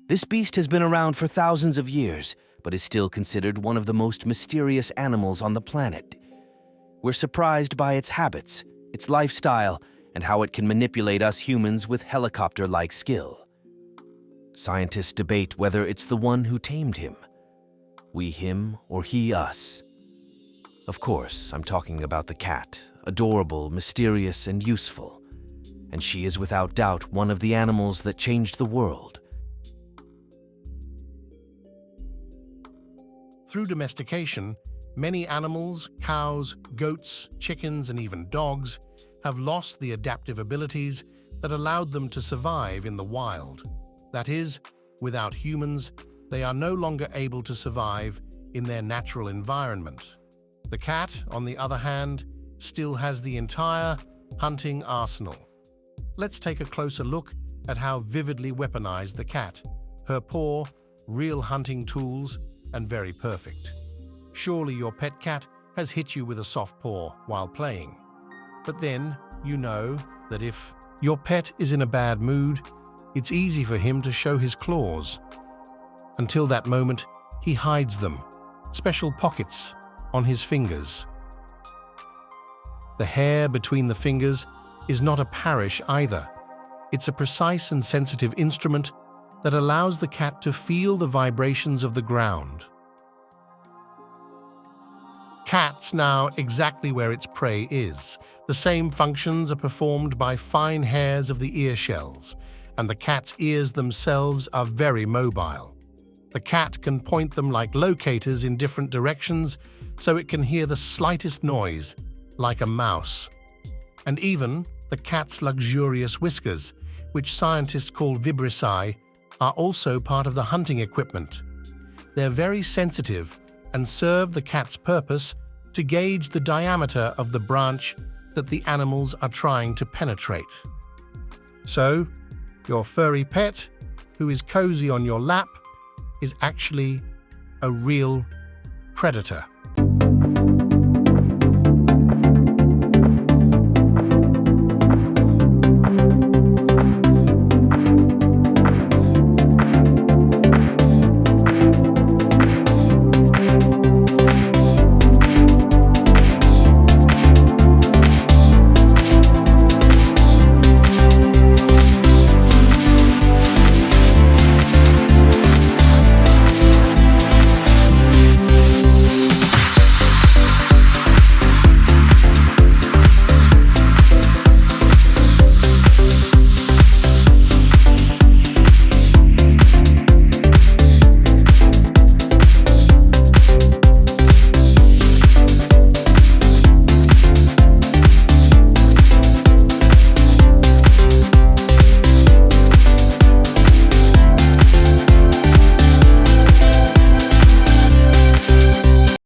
This beast has been around for thousands of years, but is still considered one of the most mysterious animals on the planet. We're surprised by its habits, its lifestyle, and how it can manipulate us humans with helicopter-like skill. Scientists debate whether it's the one who tamed him. We him or he us. Of course, I'm talking about the cat, adorable, mysterious, and useful. And she is without doubt one of the animals that changed the world. Through domestication, many animals, cows, goats, chickens, and even dogs, have lost the adaptive abilities that allowed them to survive in the wild. That is, without humans, they are no longer able to survive in their natural environment. The cat, on the other hand, still has the entire hunting arsenal. Let's take a closer look at how vividly weaponized the cat, her paw, real hunting tools, and very perfect. Surely your pet cat has hit you with a soft paw while playing. But then, you know that if your pet is in a bad mood, it's easy for him to show his claws. Until that moment, he hides them, special pockets, on his fingers. The hair between the fingers is not a parish either. It's a precise and sensitive instrument that allows the cat to feel the vibrations of the ground. Cats know exactly where its prey is. The same functions are performed by fine hairs of the ear shells, and the cat's ears themselves are very mobile. The cat can point them like locators in different directions, so it can hear the slightest noise, like a mouse. And even the cat's luxurious whiskers, which scientists call vibrissae, are also part of the hunting equipment. They're very sensitive and serve the cat's purpose to gauge the diameter of the branch that the animals are trying to penetrate. So, your furry pet, who is cozy on your lap, is actually a real predator.